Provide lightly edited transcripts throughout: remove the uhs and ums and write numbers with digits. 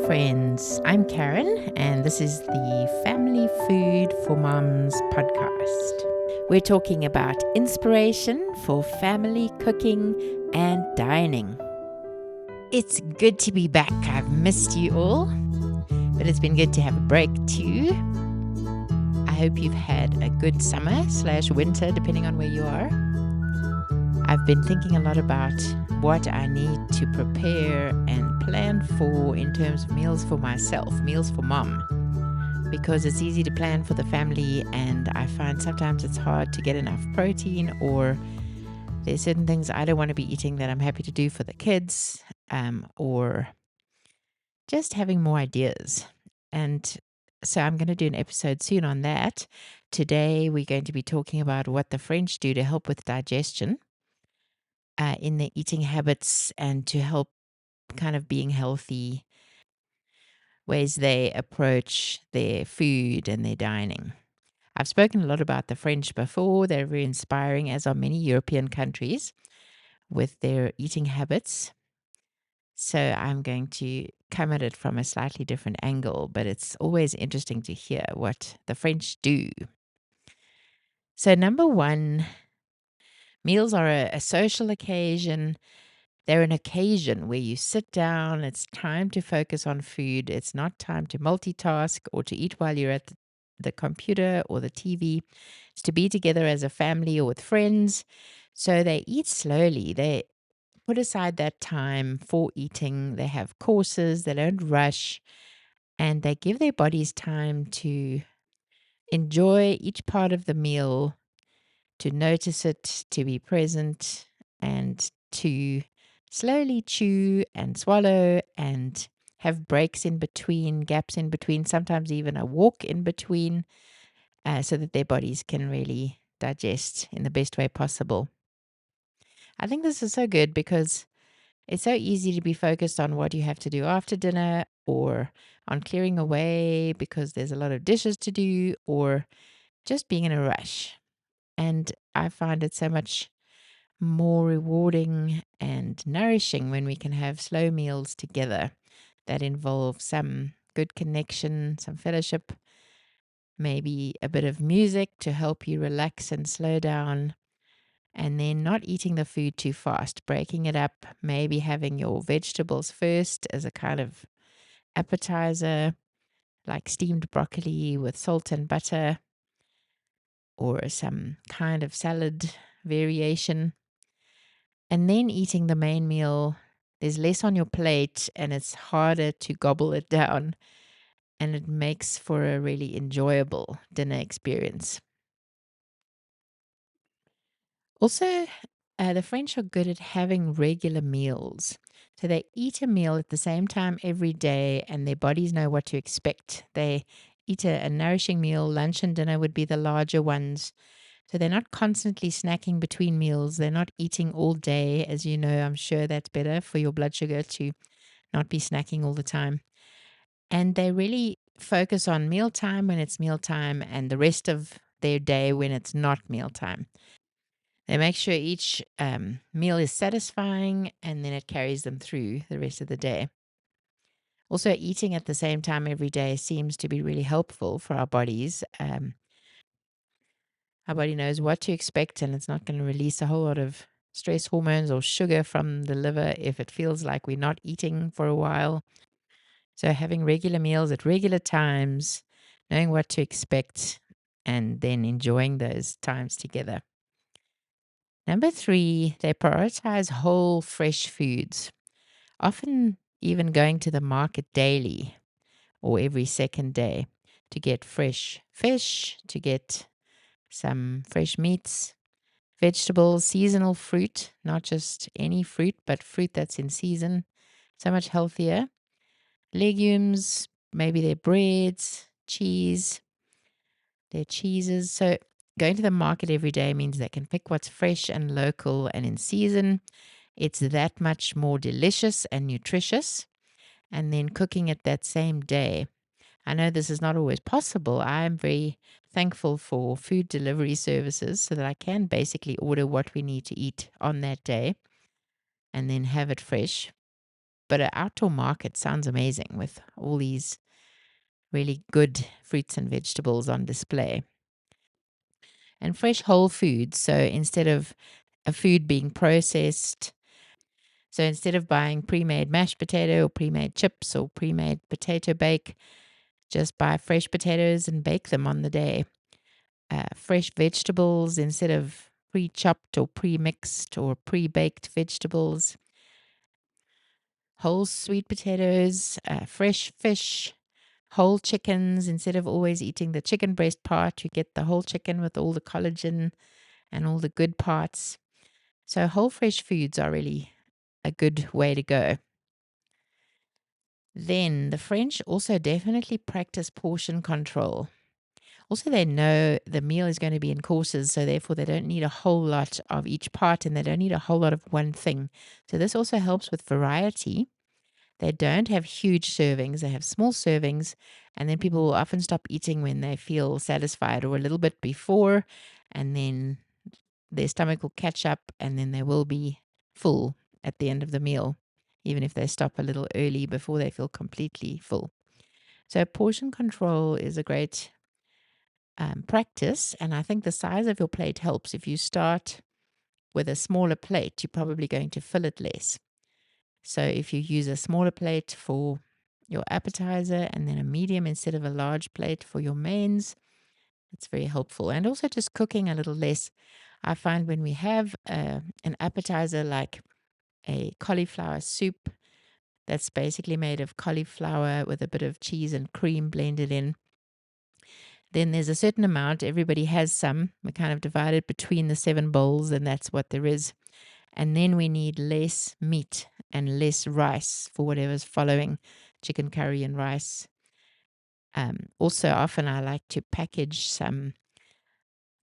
friends. I'm Karen, and this is the Family Food for Moms podcast. We're talking about inspiration for family cooking and dining. It's good to be back. I've missed you all, but it's been good to have a break too. I hope you've had a good summer/winter, depending on where you are. I've been thinking a lot about what I need to prepare and plan for in terms of meals for myself, meals for mom, because it's easy to plan for the family, and I find sometimes it's hard to get enough protein, or there's certain things I don't want to be eating that I'm happy to do for the kids, or just having more ideas. And so I'm going to do an episode soon on that. Today, we're going to be talking about what the French do to help with digestion in their eating habits and to help kind of being healthy, ways they approach their food and their dining. I've spoken a lot about the French before. They're very inspiring, as are many European countries with their eating habits. So I'm going to come at it from a slightly different angle, but it's always interesting to hear what the French do. So, number one, meals are a social occasion. They're an occasion where you sit down. It's time to focus on food. It's not time to multitask or to eat while you're at the computer or the TV. It's to be together as a family or with friends. So they eat slowly. They put aside that time for eating. They have courses. They don't rush. And they give their bodies time to enjoy each part of the meal, to notice it, to be present, and to slowly chew and swallow and have breaks in between, gaps in between, sometimes even a walk in between, so that their bodies can really digest in the best way possible. I think this is so good because it's so easy to be focused on what you have to do after dinner, or on clearing away because there's a lot of dishes to do, or just being in a rush. And I find it so much more rewarding and nourishing when we can have slow meals together that involve some good connection, some fellowship, maybe a bit of music to help you relax and slow down, and then not eating the food too fast, breaking it up, maybe having your vegetables first as a kind of appetizer, like steamed broccoli with salt and butter, or some kind of salad variation, and then eating the main meal. There's less on your plate and it's harder to gobble it down, and it makes for a really enjoyable dinner experience. Also, the French are good at having regular meals. So they eat a meal at the same time every day, and their bodies know what to expect. They eat a nourishing meal. Lunch and dinner would be the larger ones. So they're not constantly snacking between meals. They're not eating all day. As you know, I'm sure that's better for your blood sugar to not be snacking all the time. And they really focus on mealtime when it's mealtime, and the rest of their day when it's not mealtime. They make sure each meal is satisfying, and then it carries them through the rest of the day. Also, eating at the same time every day seems to be really helpful for our bodies. Our body knows what to expect, and it's not going to release a whole lot of stress hormones or sugar from the liver if it feels like we're not eating for a while. So, having regular meals at regular times, knowing what to expect, and then enjoying those times together. Number three, they prioritize whole, fresh foods, often even going to the market daily or every second day to get fresh fish, to get some fresh meats, vegetables, seasonal fruit, not just any fruit, but fruit that's in season, so much healthier. Legumes, maybe their breads, cheese, their cheeses. So going to the market every day means they can pick what's fresh and local and in season. It's that much more delicious and nutritious. And then cooking it that same day. I know this is not always possible. I'm very thankful for food delivery services so that I can basically order what we need to eat on that day and then have it fresh. But an outdoor market sounds amazing with all these really good fruits and vegetables on display. And fresh whole foods. So instead of a food being processed, so instead of buying pre-made mashed potato or pre-made chips or pre-made potato bake, just buy fresh potatoes and bake them on the day. Fresh vegetables instead of pre-chopped or pre-mixed or pre-baked vegetables. Whole sweet potatoes, fresh fish, whole chickens. Instead of always eating the chicken breast part, you get the whole chicken with all the collagen and all the good parts. So whole fresh foods are really a good way to go. Then the French also definitely practice portion control. Also, they know the meal is going to be in courses, so therefore they don't need a whole lot of each part and they don't need a whole lot of one thing. So this also helps with variety. They don't have huge servings, they have small servings, and then people will often stop eating when they feel satisfied or a little bit before, and then their stomach will catch up and then they will be full at the end of the meal, even if they stop a little early before they feel completely full. So portion control is a great practice, and I think the size of your plate helps. If you start with a smaller plate, you're probably going to fill it less. So if you use a smaller plate for your appetizer and then a medium instead of a large plate for your mains, it's very helpful. And also just cooking a little less. I find when we have an appetizer like a cauliflower soup that's basically made of cauliflower with a bit of cheese and cream blended in, then there's a certain amount. Everybody has some. We kind of divide it between the 7 bowls, and that's what there is. And then we need less meat and less rice for whatever's following, chicken curry and rice. Also, often I like to package some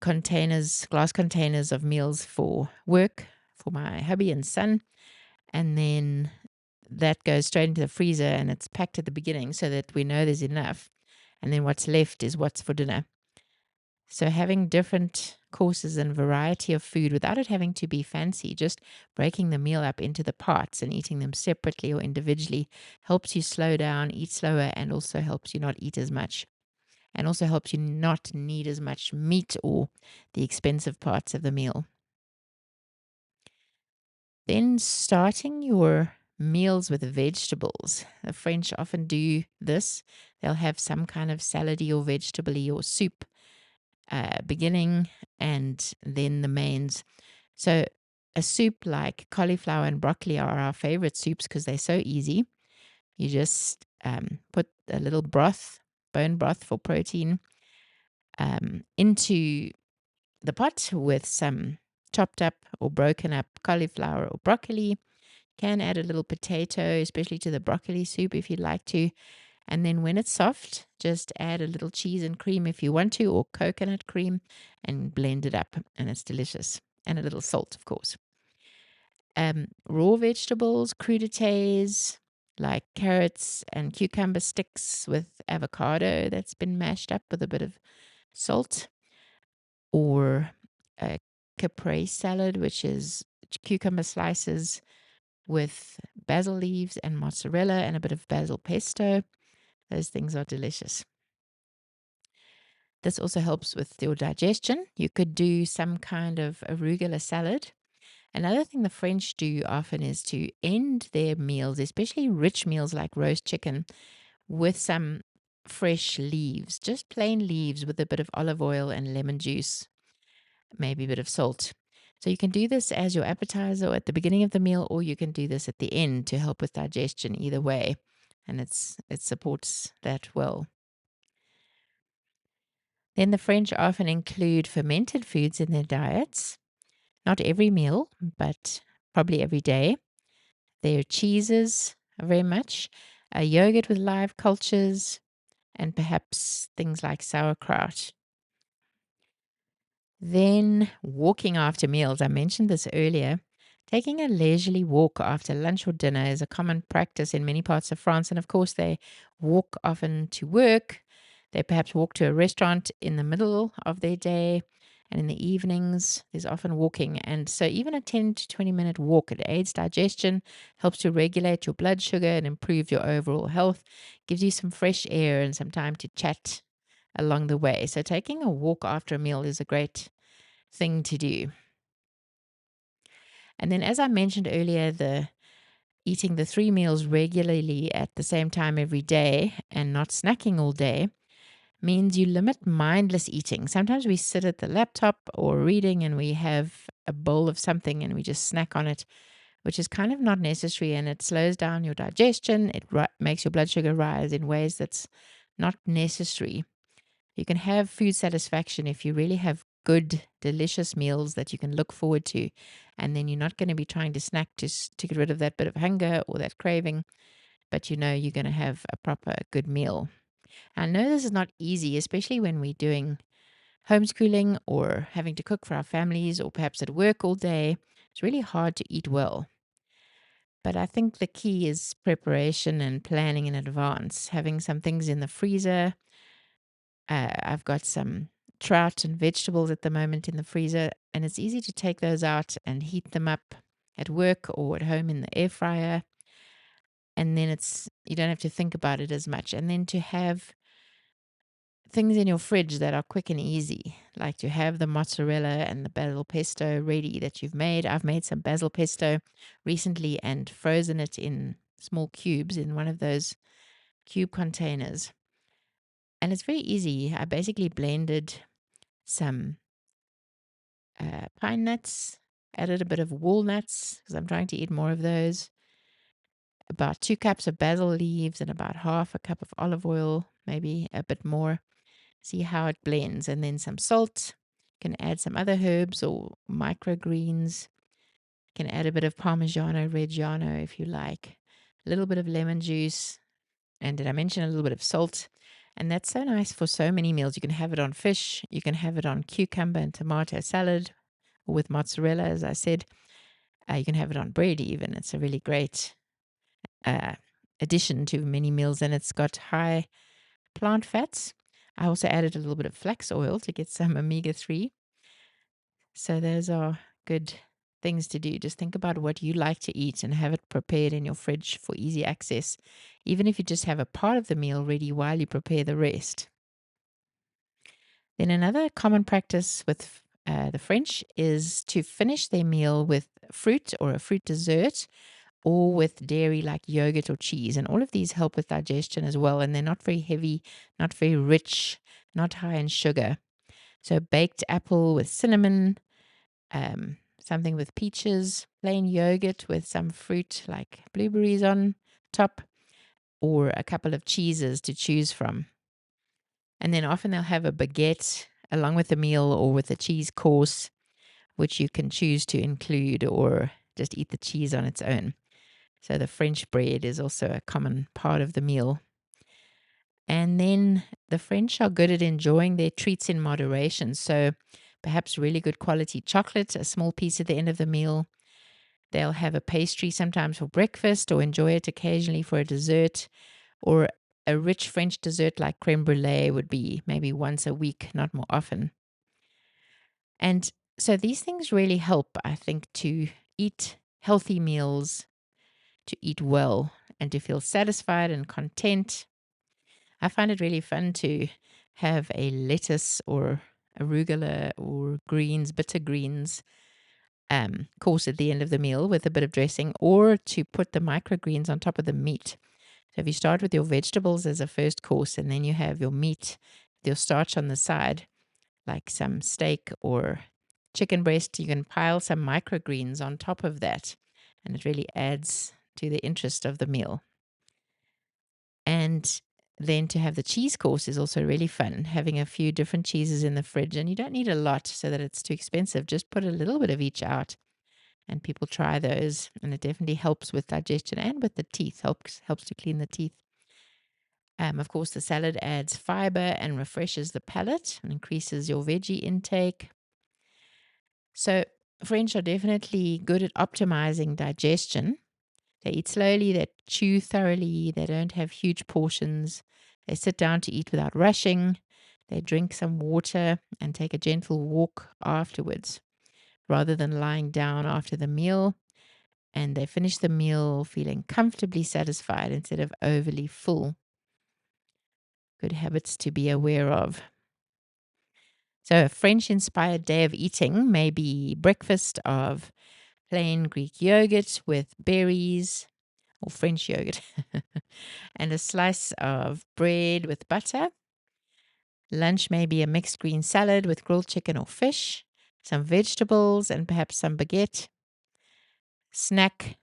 containers, glass containers of meals for work for my hubby and son. And then that goes straight into the freezer and it's packed at the beginning so that we know there's enough. And then what's left is what's for dinner. So having different courses and variety of food without it having to be fancy, just breaking the meal up into the parts and eating them separately or individually helps you slow down, eat slower, and also helps you not eat as much. And also helps you not need as much meat or the expensive parts of the meal. Then starting your meals with vegetables. The French often do this. They'll have some kind of salady or vegetable or soup beginning and then the mains. So a soup like cauliflower and broccoli are our favorite soups because they're so easy. You just put a little broth, bone broth for protein, into the pot with some chopped up or broken up cauliflower or broccoli. Can add a little potato, especially to the broccoli soup if you'd like to. And then when it's soft, just add a little cheese and cream if you want to, or coconut cream, and blend it up. And it's delicious. And a little salt, of course. Raw vegetables, crudités, like carrots and cucumber sticks with avocado that's been mashed up with a bit of salt. Or a caprese salad, which is cucumber slices with basil leaves and mozzarella and a bit of basil pesto. Those things are delicious. This also helps with your digestion. You could do some kind of arugula salad. Another thing the French do often is to end their meals, especially rich meals like roast chicken, with some fresh leaves, just plain leaves with a bit of olive oil and lemon juice, maybe a bit of salt. So you can do this as your appetizer or at the beginning of the meal, or you can do this at the end to help with digestion either way. And it supports that well. Then the French often include fermented foods in their diets. Not every meal, but probably every day. Their cheeses very much, a yogurt with live cultures, and perhaps things like sauerkraut. Then walking after meals. I mentioned this earlier. Taking a leisurely walk after lunch or dinner is a common practice in many parts of France. And of course, they walk often to work. They perhaps walk to a restaurant in the middle of their day. And in the evenings, there's often walking. And so even a 10 to 20-minute walk, it aids digestion, helps to regulate your blood sugar and improve your overall health, gives you some fresh air and some time to chat along the way. So taking a walk after a meal is a great thing to do. And then, as I mentioned earlier, eating the 3 meals regularly at the same time every day and not snacking all day means you limit mindless eating. Sometimes we sit at the laptop or reading and we have a bowl of something and we just snack on it, which is kind of not necessary, and it slows down your digestion. It makes your blood sugar rise in ways that's not necessary. You can have food satisfaction if you really have good, delicious meals that you can look forward to. And then you're not going to be trying to snack to get rid of that bit of hunger or that craving, but you're going to have a proper good meal. I know this is not easy, especially when we're doing homeschooling or having to cook for our families or perhaps at work all day. It's really hard to eat well. But I think the key is preparation and planning in advance, having some things in the freezer. I've got some trout and vegetables at the moment in the freezer, and it's easy to take those out and heat them up at work or at home in the air fryer. And then you don't have to think about it as much. And then to have things in your fridge that are quick and easy, like to have the mozzarella and the basil pesto ready that you've made. I've made some basil pesto recently and frozen it in small cubes in one of those cube containers. And it's very easy. I basically blended some pine nuts, added a bit of walnuts because I'm trying to eat more of those, about 2 cups of basil leaves, and about half a cup of olive oil, maybe a bit more. See how it blends, and then some salt. You can add some other herbs or microgreens. You can add a bit of Parmigiano Reggiano if you like, a little bit of lemon juice, and did I mention a little bit of salt? And that's so nice for so many meals. You can have it on fish, you can have it on cucumber and tomato salad, or with mozzarella, as I said. You can have it on bread even. It's a really great addition to many meals, and it's got high plant fats. I also added a little bit of flax oil to get some omega-3. So those are good things to do. Just think about what you like to eat and have it prepared in your fridge for easy access, even if you just have a part of the meal ready while you prepare the rest. Then another common practice with the French is to finish their meal with fruit or a fruit dessert, or with dairy like yogurt or cheese. And all of these help with digestion as well. And they're not very heavy, not very rich, not high in sugar. So baked apple with cinnamon, something with peaches, plain yogurt with some fruit like blueberries on top, or a couple of cheeses to choose from. And then often they'll have a baguette along with the meal or with a cheese course, which you can choose to include or just eat the cheese on its own. So the French bread is also a common part of the meal. And then the French are good at enjoying their treats in moderation. So perhaps really good quality chocolate, a small piece at the end of the meal. They'll have a pastry sometimes for breakfast or enjoy it occasionally for a dessert. Or a rich French dessert like creme brulee would be maybe once a week, not more often. And so these things really help, I think, to eat healthy meals, to eat well, and to feel satisfied and content. I find it really fun to have a lettuce or arugula or bitter greens course at the end of the meal with a bit of dressing, or to put the microgreens on top of the meat. So if you start with your vegetables as a first course, and then you have your meat, your starch on the side, like some steak or chicken breast, you can pile some microgreens on top of that, and it really adds to the interest of the meal. And then to have the cheese course is also really fun, having a few different cheeses in the fridge. And you don't need a lot so that it's too expensive. Just put a little bit of each out, and people try those. And it definitely helps with digestion and with the teeth, helps to clean the teeth. Of course, the salad adds fiber and refreshes the palate and increases your veggie intake. So French are definitely good at optimizing digestion. They eat slowly, they chew thoroughly, they don't have huge portions. They sit down to eat without rushing. They drink some water and take a gentle walk afterwards, rather than lying down after the meal. And they finish the meal feeling comfortably satisfied instead of overly full. Good habits to be aware of. So, a French inspired day of eating may be breakfast of plain Greek yogurt with berries or French yogurt and a slice of bread with butter. Lunch may be a mixed green salad with grilled chicken or fish, some vegetables, and perhaps some baguette. Snack,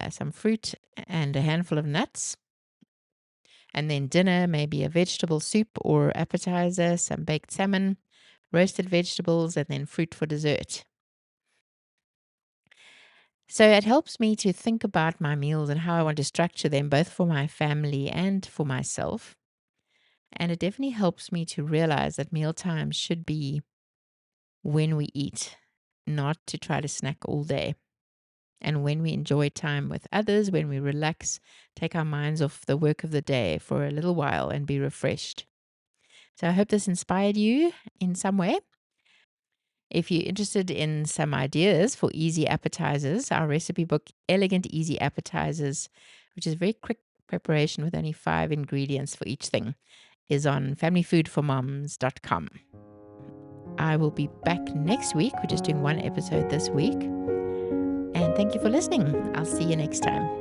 some fruit and a handful of nuts. And then dinner may be a vegetable soup or appetizer, some baked salmon, roasted vegetables, and then fruit for dessert. So it helps me to think about my meals and how I want to structure them, both for my family and for myself. And it definitely helps me to realize that mealtime should be when we eat, not to try to snack all day. And when we enjoy time with others, when we relax, take our minds off the work of the day for a little while and be refreshed. So I hope this inspired you in some way. If you're interested in some ideas for easy appetizers, our recipe book, Elegant Easy Appetizers, which is very quick preparation with only 5 ingredients for each thing, is on familyfoodformoms.com. I will be back next week. We're just doing one episode this week. And thank you for listening. I'll see you next time.